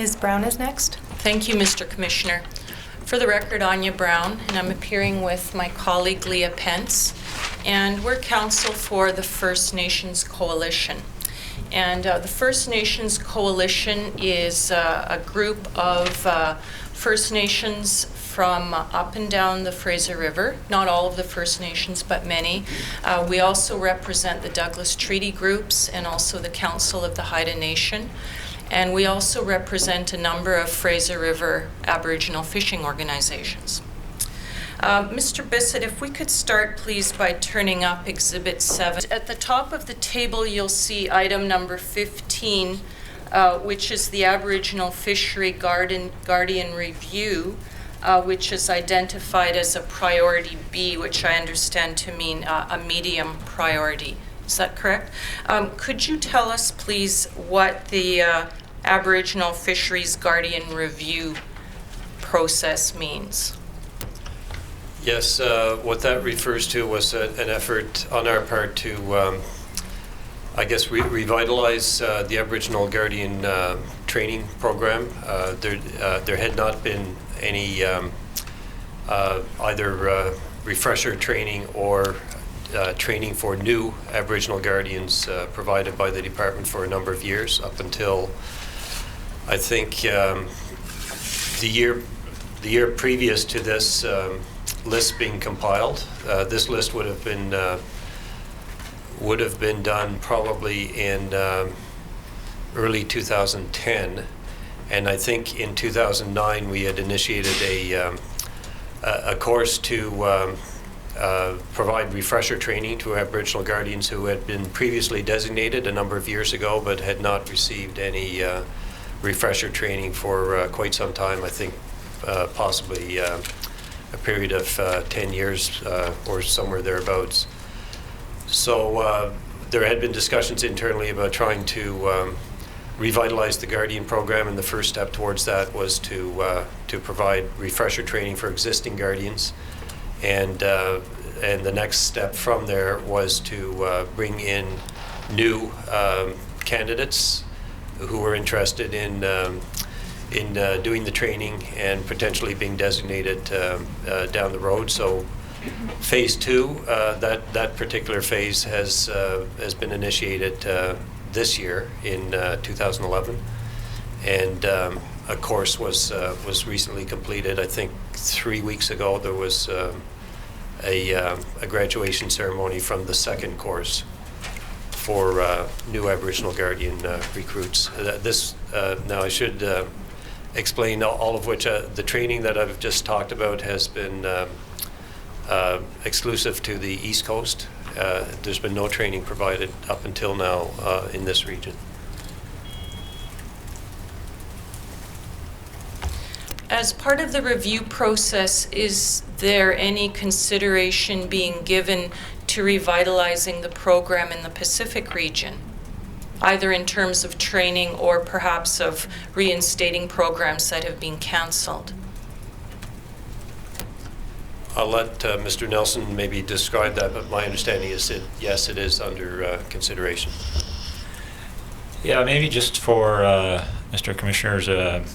Ms. Brown is next. Thank you, Mr. Commissioner. For the record, Anya Brown, and I'm appearing with my colleague Leah Pence, and we're counsel for the First Nations Coalition. And the First Nations Coalition is a group of First Nations from up and down the Fraser River, not all of the First Nations, but many. We also represent the Douglas Treaty groups and also the Council of the Haida Nation. And we also represent a number of Fraser River Aboriginal fishing organizations. Mr. Bissett, if we could start, please, by turning up Exhibit 7. At the top of the table, you'll see item number 15, which is the Aboriginal Fishery Guardian Review, which is identified as a priority B, which I understand to mean a medium priority. Is that correct? Could you tell us, please, what the Aboriginal Fisheries Guardian Review process means? Yes, what that refers to was an effort on our part to, I guess, revitalize the Aboriginal Guardian training program. There had not been any either refresher training or training for new Aboriginal Guardians provided by the department for a number of years, up until I think the year previous to this list being compiled. This list would have been done probably in early 2010, and I think in 2009 we had initiated a course to provide refresher training to Aboriginal Guardians who had been previously designated a number of years ago but had not received any refresher training for quite some time. I think possibly a period of 10 years or somewhere thereabouts. So there had been discussions internally about trying to revitalize the Guardian program, and the first step towards that was to provide refresher training for existing Guardians, and the next step from there was to bring in new candidates who were interested in doing the training and potentially being designated down the road. So phase 2, that particular phase has been initiated this year in 2011, and a course was recently completed. I think 3 weeks ago there was a graduation ceremony from the second course for new Aboriginal Guardian recruits. Now I should explain all of which the training that I've just talked about has been exclusive to the East Coast. There's been no training provided up until now in this region. As part of the review process, is there any consideration being given to revitalizing the program in the Pacific region, either in terms of training or perhaps of reinstating programs that have been canceled? I'll let Mr. Nelson maybe describe that, but my understanding is that, yes, it is under consideration. Yeah, maybe just for Mr. Commissioners and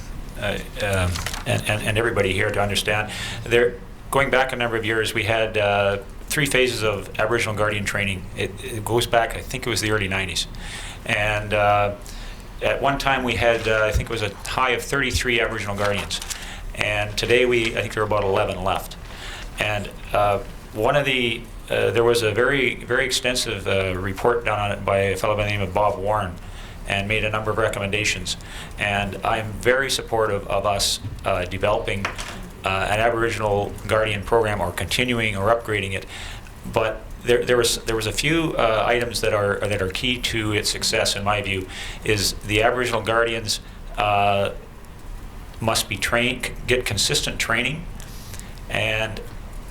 everybody here to understand, going back a number of years, we had 3 phases of Aboriginal Guardian training. It goes back, I think it was the early 90s. And at one time we had, I think it was a high of 33 Aboriginal Guardians. And today I think there are about 11 left. And there was a very, very extensive report done on it by a fellow by the name of Bob Warren, and made a number of recommendations. And I'm very supportive of us developing an Aboriginal Guardian program, or continuing or upgrading it. But there was a few items that are key to its success, in my view. Is the Aboriginal Guardians must be get consistent training, and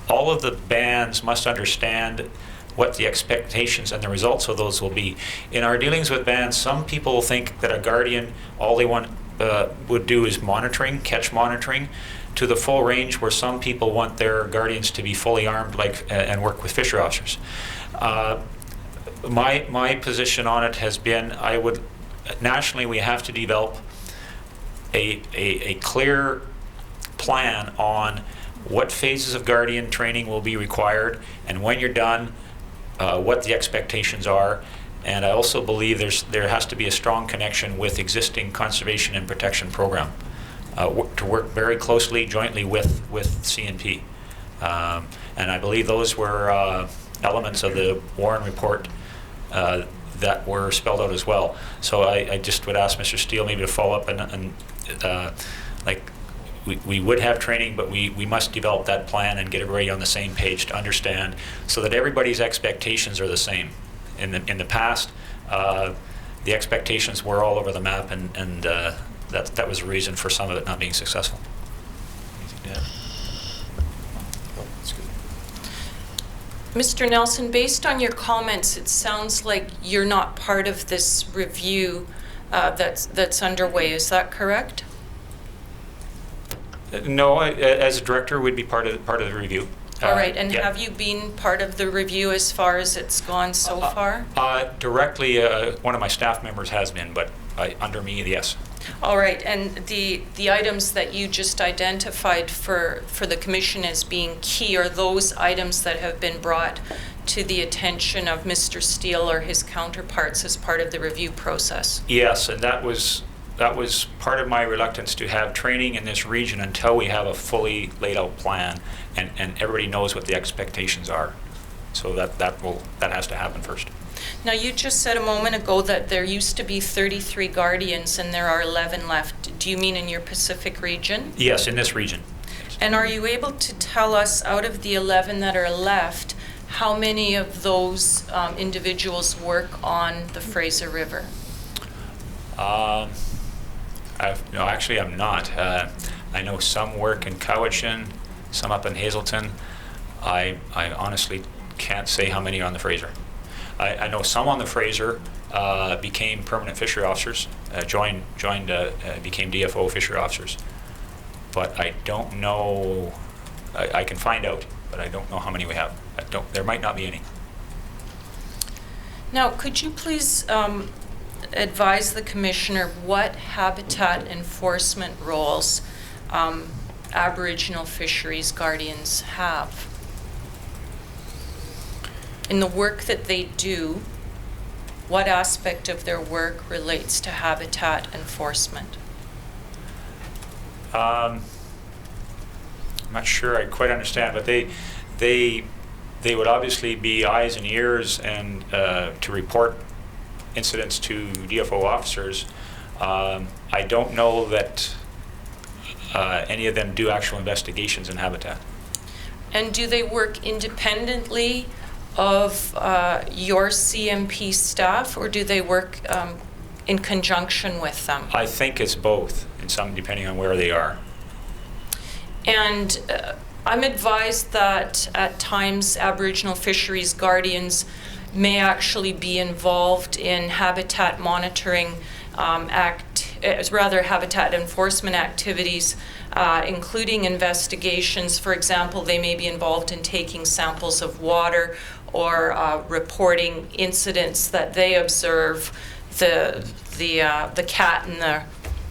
all of the bands must understand what the expectations and the results of those will be. In our dealings with bands, some people think that a Guardian, all they would do is catch monitoring, to the full range where some people want their Guardians to be fully armed, and work with fisher officers. My position on it has been, nationally we have to develop a clear plan on what phases of Guardian training will be required, and when you're done, what the expectations are. And I also believe there has to be a strong connection with existing conservation and protection program, to work very closely jointly with CNP. And I believe those were elements of the Warren report that were spelled out as well. So I just would ask Mr. Steele maybe to follow up and like, we would have training, but we must develop that plan and get everybody on the same page to understand, so that everybody's expectations are the same. In the past, the expectations were all over the map, and that was the reason for some of it not being successful. Yeah. Oh, that's good. Mr. Nelson, based on your comments, it sounds like you're not part of this review that's underway. Is that correct? No, as a director, would be part of the review. All right, and yeah. have you been part of the review as far as it's gone so far? Directly, one of my staff members has been, but under me, yes. All right, and the items that you just identified for the commission as being key are those items that have been brought to the attention of Mr. Steele or his counterparts as part of the review process? Yes, and that was part of my reluctance to have training in this region until we have a fully laid out plan and everybody knows what the expectations are. So that has to happen first. Now, you just said a moment ago that there used to be 33 Guardians and there are 11 left. Do you mean in your Pacific region? Yes, in this region. And are you able to tell us, out of the 11 that are left, how many of those individuals work on the Fraser River? No, actually, I'm not. I know some work in Cowichan, some up in Hazelton. I honestly can't say how many are on the Fraser. I know some on the Fraser became permanent fishery officers, became DFO fishery officers. But I don't know. I can find out, but I don't know how many we have. There might not be any. Now, could you please advise the commissioner what habitat enforcement roles Aboriginal fisheries guardians have? In the work that they do, what aspect of their work relates to habitat enforcement? I'm not sure I quite understand, but they would obviously be eyes and ears and to report incidents to DFO officers. I don't know that any of them do actual investigations in habitat. And do they work independently of your CMP staff, or do they work in conjunction with them? I think it's both, in some, depending on where they are. And I'm advised that at times Aboriginal fisheries guardians may actually be involved in habitat monitoring habitat enforcement activities, including investigations. For example, they may be involved in taking samples of water or reporting incidents that they observe, the cat in the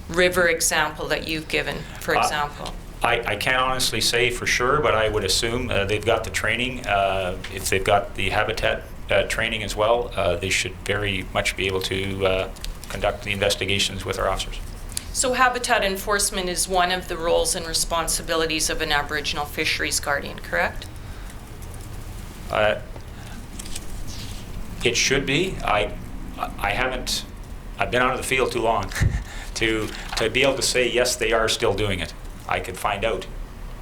river example that you've given, for example. I can't honestly say for sure, but I would assume they've got the training. If they've got the habitat training as well, they should very much be able to conduct the investigations with our officers. So habitat enforcement is one of the roles and responsibilities of an Aboriginal fisheries guardian, correct? It should be. I've been out of the field too long to be able to say yes, they are still doing it. I could find out,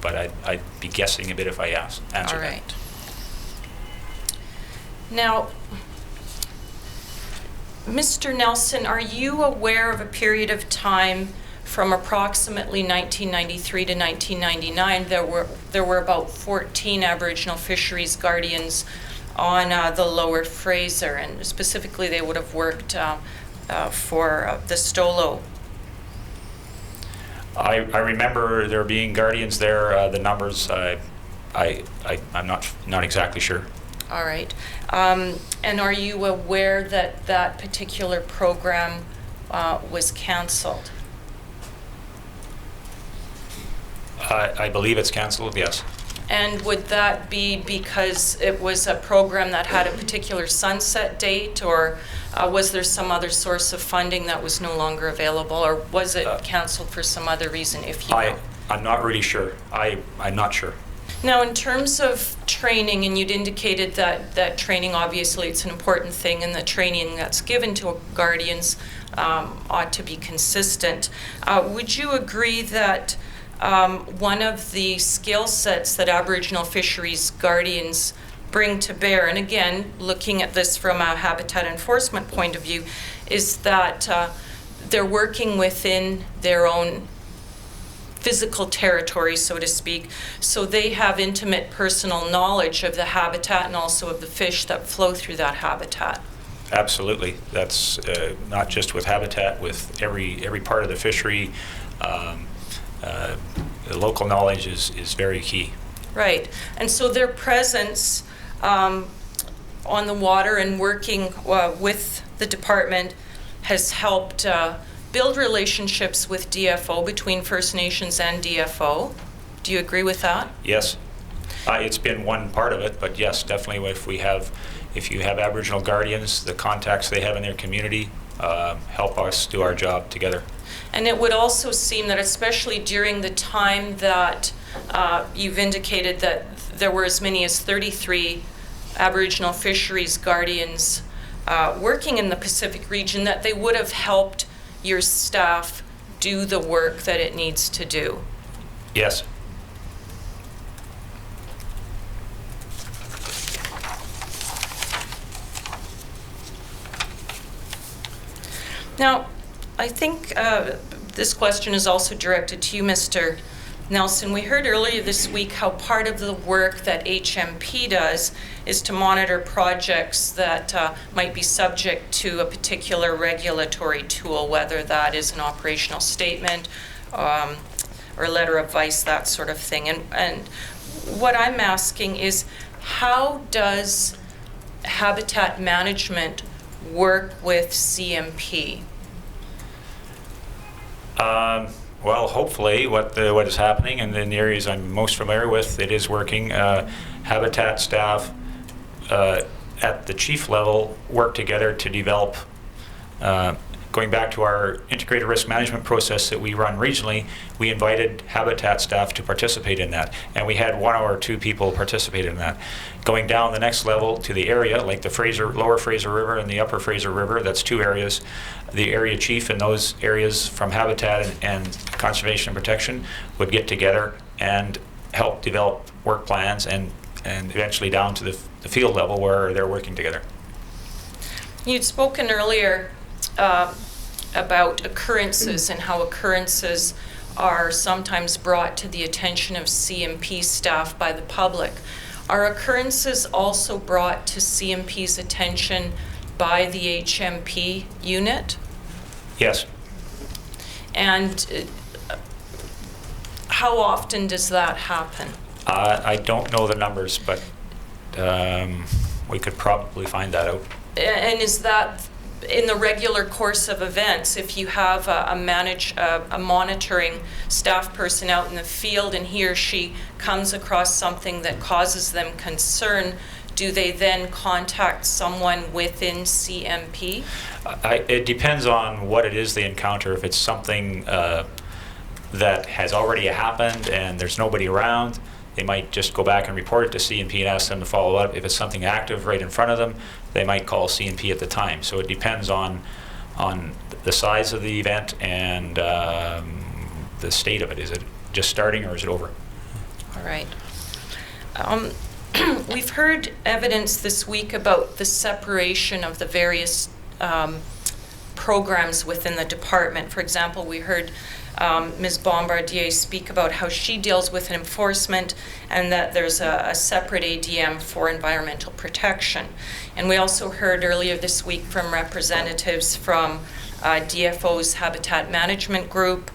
but I'd be guessing a bit if I answered that. All right. Now, Mr. Nelson, are you aware of a period of time from approximately 1993 to 1999? There were about 14 Aboriginal fisheries guardians on the Lower Fraser, and specifically they would have worked for the Stolo. I remember there being guardians there. The numbers, I'm not exactly sure. All right. And are you aware that that particular program was canceled? I believe it's canceled, yes. And would that be because it was a program that had a particular sunset date, or was there some other source of funding that was no longer available, or was it canceled for some other reason, if you know? I'm not really sure. I'm not sure. Now, in terms of training, and you'd indicated that training, obviously, it's an important thing, and the training that's given to guardians ought to be consistent. Would you agree that one of the skill sets that Aboriginal fisheries guardians bring to bear, and again, looking at this from a habitat enforcement point of view, is that they're working within their own physical territory, so to speak, so they have intimate personal knowledge of the habitat and also of the fish that flow through that habitat? Absolutely. That's not just with habitat, with every part of the fishery. The local knowledge is very key. Right. And so their presence on the water and working with the department has helped build relationships with DFO, between First Nations and DFO. Do you agree with that? Yes. It's been one part of it, but yes, definitely if you have Aboriginal guardians, the contacts they have in their community help us do our job together. And it would also seem that, especially during the time that you've indicated that there were as many as 33 Aboriginal fisheries guardians working in the Pacific region, that they would have helped your staff do the work that it needs to do. Yes. Now, I think this question is also directed to you, Mr. Nelson. We heard earlier this week how part of the work that HMP does is to monitor projects that might be subject to a particular regulatory tool, whether that is an operational statement or a letter of advice, that sort of thing. And what I'm asking is, how does habitat management work with CMP? Well, hopefully what is happening in the areas I'm most familiar with, it is working. Habitat staff at the chief level work together to develop, going back to our integrated risk management process that we run regionally, we invited Habitat staff to participate in that, and we had 1 or 2 people participate in that. Going down the next level to the area, like the lower Fraser River and the upper Fraser River, that's 2 areas. The area chief in those areas from Habitat and Conservation and Protection would get together and help develop work plans, and eventually down to the field level where they're working together. You'd spoken earlier about occurrences and how occurrences are sometimes brought to the attention of CMP staff by the public. Are occurrences also brought to CMP's attention by the HMP unit? Yes. And how often does that happen? I don't know the numbers, but we could probably find that out. And is that in the regular course of events? If you have a monitoring staff person out in the field and he or she comes across something that causes them concern, do they then contact someone within CMP? It depends on what it is they encounter. If it's something that has already happened and there's nobody around, they might just go back and report it to CMP and ask them to follow up. If it's something active right in front of them, they might call CMP at the time. So it depends on the size of the event and the state of it. Is it just starting or is it over? All right. We've heard evidence this week about the separation of the various programs within the department. For example, we heard Ms. Bombardier speak about how she deals with enforcement and that there's a separate ADM for environmental protection. And we also heard earlier this week from representatives from DFO's Habitat Management Group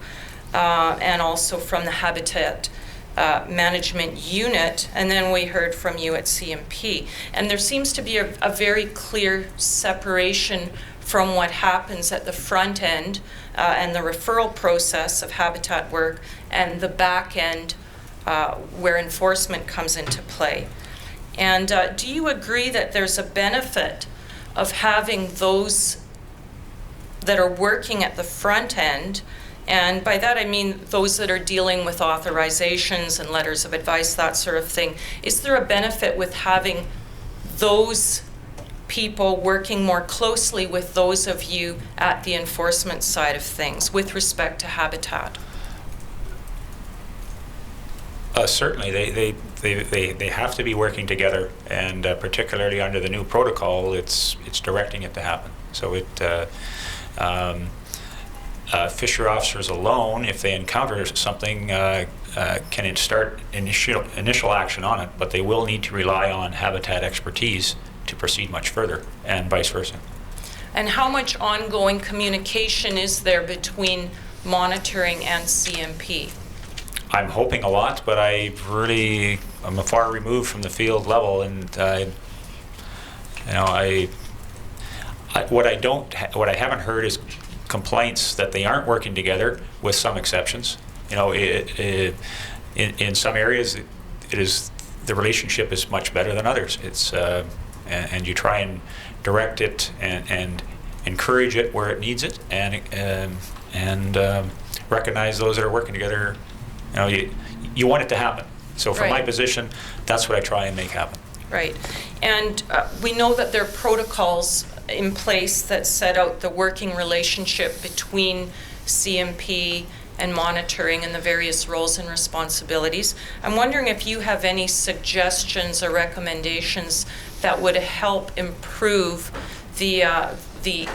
and also from the Habitat Management Unit, and then we heard from you at CMP. And there seems to be a very clear separation from what happens at the front end and the referral process of habitat work and the back end where enforcement comes into play. And do you agree that there's a benefit of having those that are working at the front end, and by that I mean those that are dealing with authorizations and letters of advice, that sort of thing? Is there a benefit with having those people working more closely with those of you at the enforcement side of things with respect to habitat? Certainly, they have to be working together, and particularly under the new protocol, it's directing it to happen. So fishery officers alone, if they encounter something, can start initial action on it, but they will need to rely on habitat expertise to proceed much further, and vice versa. And how much ongoing communication is there between monitoring and CMP? I'm hoping a lot, but I'm far removed from the field level, and what I haven't heard is complaints that they aren't working together, with some exceptions. In some areas, the relationship is much better than others. And you try and direct it and encourage it where it needs it, and recognize those that are working together. You want it to happen. So from my position, that's what I try and make happen. Right. And we know that there are protocols in place that set out the working relationship between CMP and monitoring and the various roles and responsibilities. I'm wondering if you have any suggestions or recommendations that would help improve the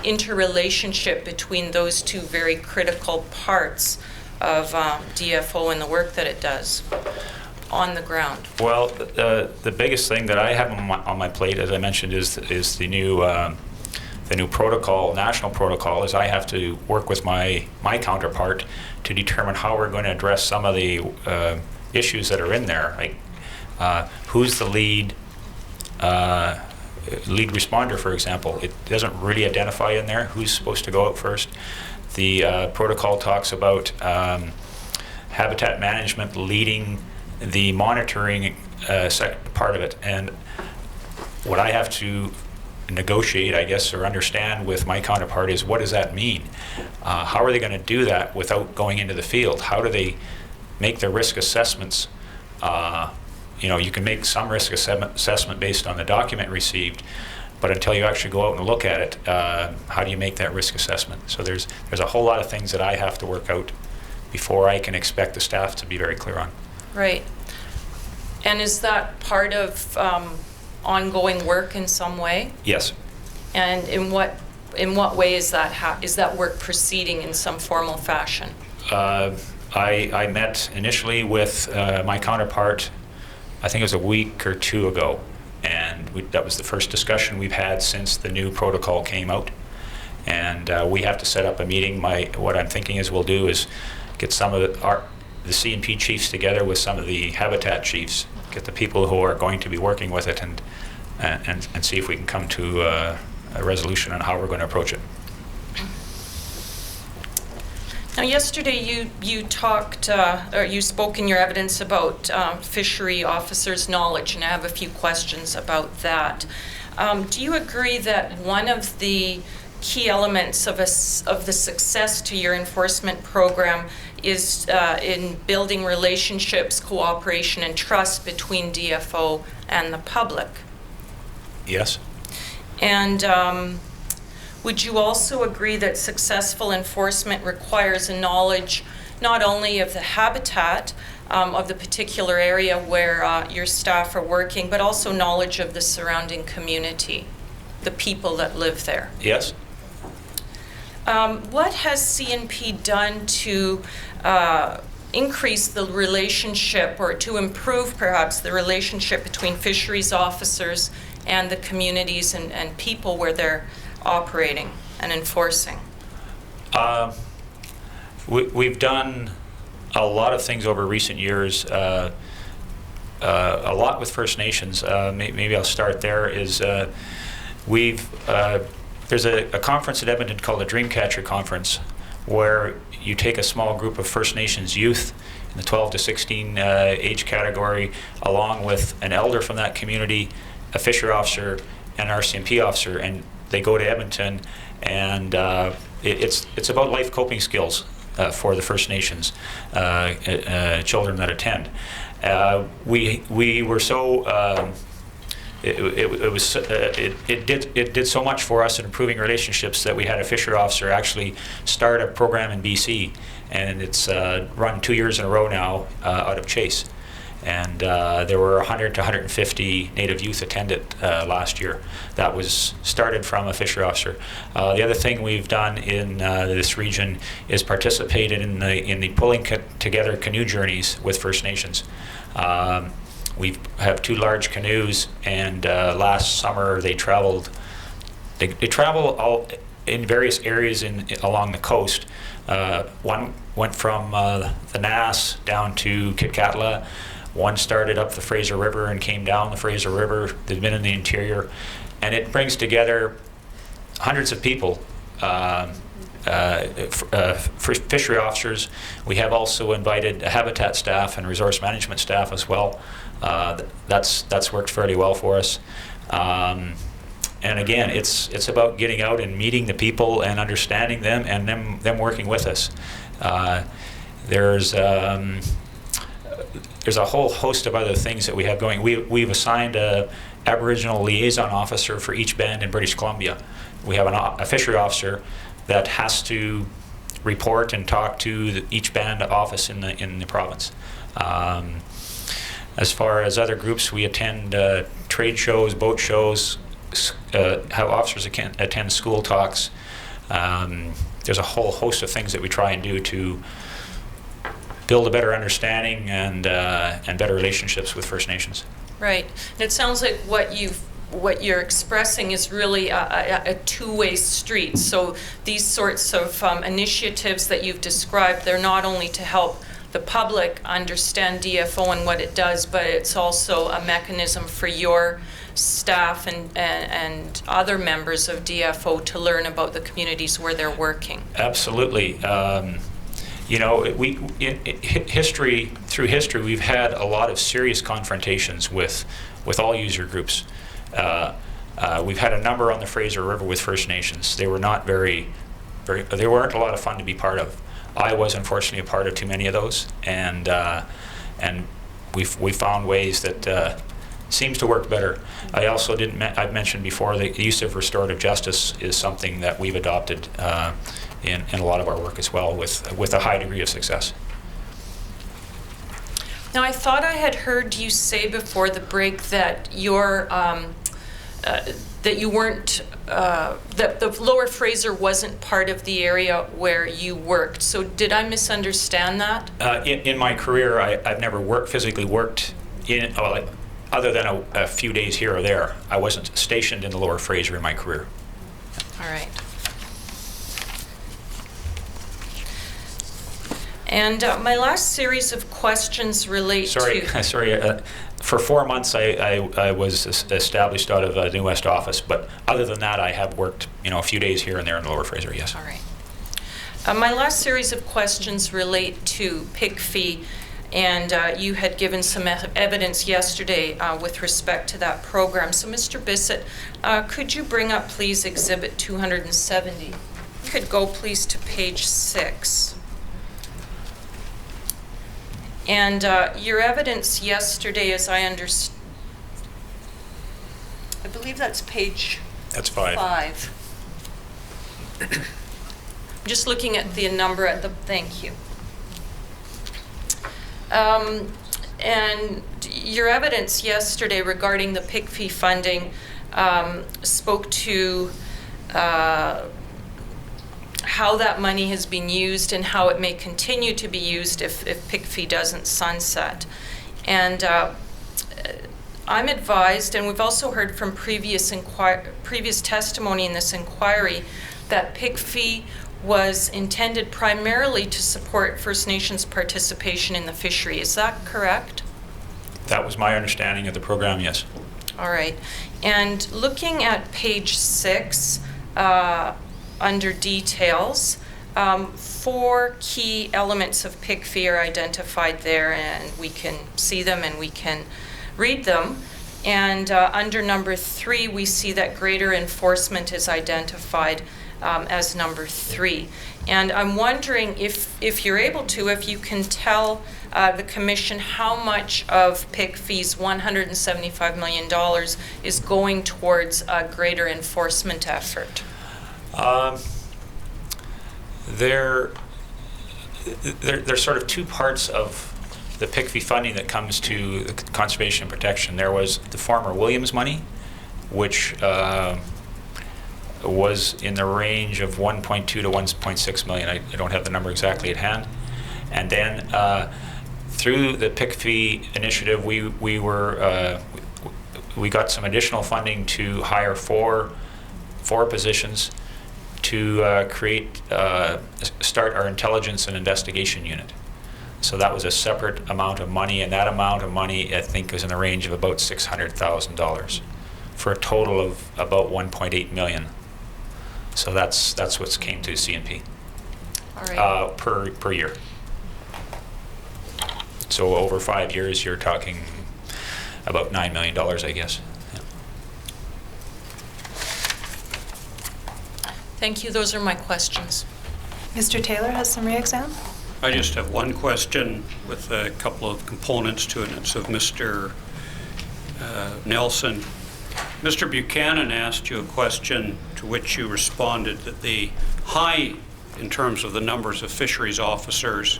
interrelationship between those two very critical parts of DFO and the work that it does on the ground. Well, the biggest thing that I have on my plate, as I mentioned, is the new protocol, national protocol. Is I have to work with my counterpart to determine how we're going to address some of the issues that are in there. Like who's the lead responder, for example. It doesn't really identify in there who's supposed to go out first. The protocol talks about habitat management leading the monitoring part of it, and what I have to negotiate, I guess, or understand with my counterpart is, what does that mean? How are they going to do that without going into the field? How do they make their risk assessments? You can make some risk assessment based on the document received, but until you actually go out and look at it, how do you make that risk assessment? So there's a whole lot of things that I have to work out before I can expect the staff to be very clear on. Right. And is that part of ongoing work in some way? Yes. And in what way is that work proceeding in some formal fashion? I met initially with my counterpart, I think it was a week or two ago, and that was the first discussion we've had since the new protocol came out. And we have to set up a meeting. What I'm thinking is we'll do is get some of the CMP chiefs together with some of the habitat chiefs, get the people who are going to be working with it, and see if we can come to a resolution on how we're going to approach it. Now, yesterday you talked, or you spoke in your evidence about fishery officers' knowledge, and I have a few questions about that. Do you agree that one of the key elements of the success to your enforcement program is in building relationships, cooperation, and trust between DFO and the public? Yes. And would you also agree that successful enforcement requires a knowledge not only of the habitat of the particular area where your staff are working, but also knowledge of the surrounding community, the people that live there? Yes. What has CNP done to increase the relationship, or to improve perhaps the relationship between fisheries officers and the communities and people where they're operating and enforcing? We've done a lot of things over recent years, a lot with First Nations. Maybe I'll start there. We've there's a conference at Edmonton called the Dreamcatcher Conference, where you take a small group of First Nations youth in the 12 to 16 age category, along with an elder from that community, a fishery officer, and an RCMP officer, and they go to Edmonton, and it's about life coping skills for the First Nations children that attend. We were so it did so much for us in improving relationships that we had a fishery officer actually start a program in BC, and it's run 2 years in a row now out of Chase. And there were 100 to 150 Native youth attended last year. That was started from a fishery officer. The other thing we've done in this region is participated in the pulling together canoe journeys with First Nations. We have 2 large canoes, and last summer they traveled. They travel all in various areas along the coast. One went from the Nass down to Kitkatla. One started up the Fraser River and came down the Fraser River. They've been in the interior, and it brings together hundreds of people. Fishery officers. We have also invited habitat staff and resource management staff as well. That's worked fairly well for us. And again, it's about getting out and meeting the people and understanding them, and them working with us. There's a whole host of other things that we have going. We've assigned a Aboriginal liaison officer for each band in British Columbia. We have a fishery officer that has to report and talk to each band office in the province. As far as other groups, we attend trade shows, boat shows, have officers attend school talks. There's a whole host of things that we try and do to build a better understanding and better relationships with First Nations. Right. And it sounds like what you're expressing is really a two-way street. So these sorts of initiatives that you've described, they're not only to help the public understand DFO and what it does, but it's also a mechanism for your staff and other members of DFO to learn about the communities where they're working. Absolutely. You know, through history, we've had a lot of serious confrontations with all user groups. We've had a number on the Fraser River with First Nations. They were not they weren't a lot of fun to be part of. I was unfortunately a part of too many of those, and we found ways that seems to work better. I also I've mentioned before the use of restorative justice is something that we've adopted in a lot of our work as well, with a high degree of success. Now, I thought I had heard you say before the break that that you weren't, that the Lower Fraser wasn't part of the area where you worked. So did I misunderstand that? In my career, I've never physically worked in, other than a few days here or there. I wasn't stationed in the Lower Fraser in my career. All right. And my last series of questions relate to... Sorry. For 4 months, I was established out of the New West office, but other than that, I have worked, a few days here and there in the Lower Fraser. Yes. All right. My last series of questions relate to pig fee, and you had given some evidence yesterday with respect to that program. So, Mr. Bissett, could you bring up, please, Exhibit 270? You could go, please, to page 6. And your evidence yesterday, as I understand, I believe that's page... That's 5. Just looking at the number at the... Thank you. And your evidence yesterday regarding the pig fee funding spoke to how that money has been used and how it may continue to be used if pig fee doesn't sunset. And I'm advised, and we've also heard from previous testimony in this inquiry, that pig fee was intended primarily to support First Nations participation in the fishery. Is that correct? That was my understanding of the program, yes. All right. And looking at page 6, under details, 4 key elements of PIC fee are identified there, and we can see them and we can read them. And under number 3, we see that greater enforcement is identified as number 3. And I'm wondering if you're able to, if you can tell the Commission how much of PIC fees $175 million is going towards a greater enforcement effort. There's sort of 2 parts of the PIC fee funding that comes to the conservation and protection. There was the former Williams money, which was in the range of 1.2 to 1.6 million. I don't have the number exactly at hand. And then through the PIC fee initiative, we got some additional funding to hire four positions to start our intelligence and investigation unit. So that was a separate amount of money, and that amount of money, I think, was in the range of about $600,000 for a total of about 1.8 million. So that's what's came to CNP. All right. Per year. So over 5 years, you're talking about $9 million, I guess. Yeah. Thank you. Those are my questions. Mr. Taylor has some re-exam. I just have one question with a couple of components to it. It's of Mr. Nelson. Mr. Buchanan asked you a question to which you responded that the high, in terms of the numbers of fisheries officers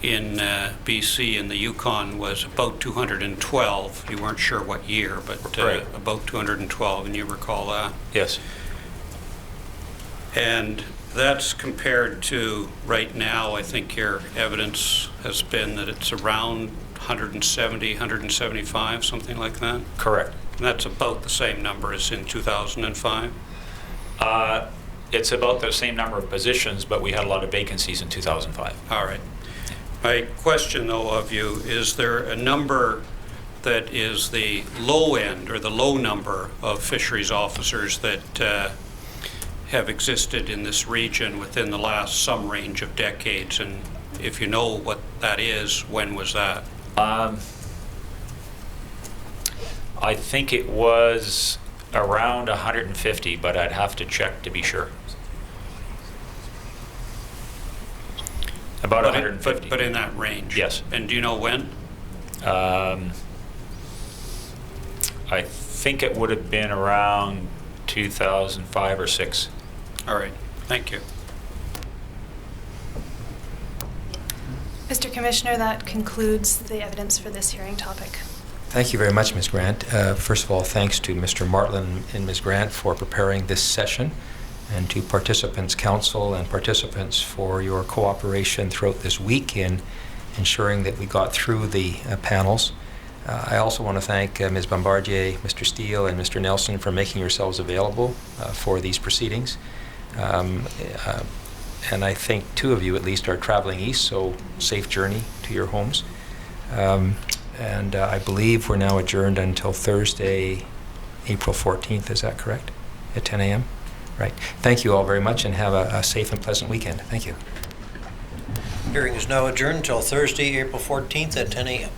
in BC and the Yukon, was about 212. You weren't sure what year, but Right. About 212, and you recall that? Yes. And that's compared to right now, I think your evidence has been that it's around 170, 175, something like that? Correct. And that's about the same number as in 2005? It's about the same number of positions, but we had a lot of vacancies in 2005. All right. My question, though, of you, is there a number that is the low end or the low number of fisheries officers that have existed in this region within the last some range of decades? And if you know what that is, when was that? I think it was around 150, but I'd have to check to be sure. About 150. But in that range? Yes. And do you know when? I think it would have been around 2005 or 6. All right. Thank you. Mr. Commissioner, that concludes the evidence for this hearing topic. Thank you very much, Ms. Grant. First of all, thanks to Mr. Martland and Ms. Grant for preparing this session, and to Participants Council and participants for your cooperation throughout this week in ensuring that we got through the panels. I also want to thank Ms. Bombardier, Mr. Steele, and Mr. Nelson for making yourselves available for these proceedings. And I think 2 of you at least are traveling east, so safe journey to your homes. And I believe we're now adjourned until Thursday, April 14th. Is that correct? At 10 a.m.? Right. Thank you all very much, and have a safe and pleasant weekend. Thank you. Hearing is now adjourned until Thursday, April 14th at 10 a.m.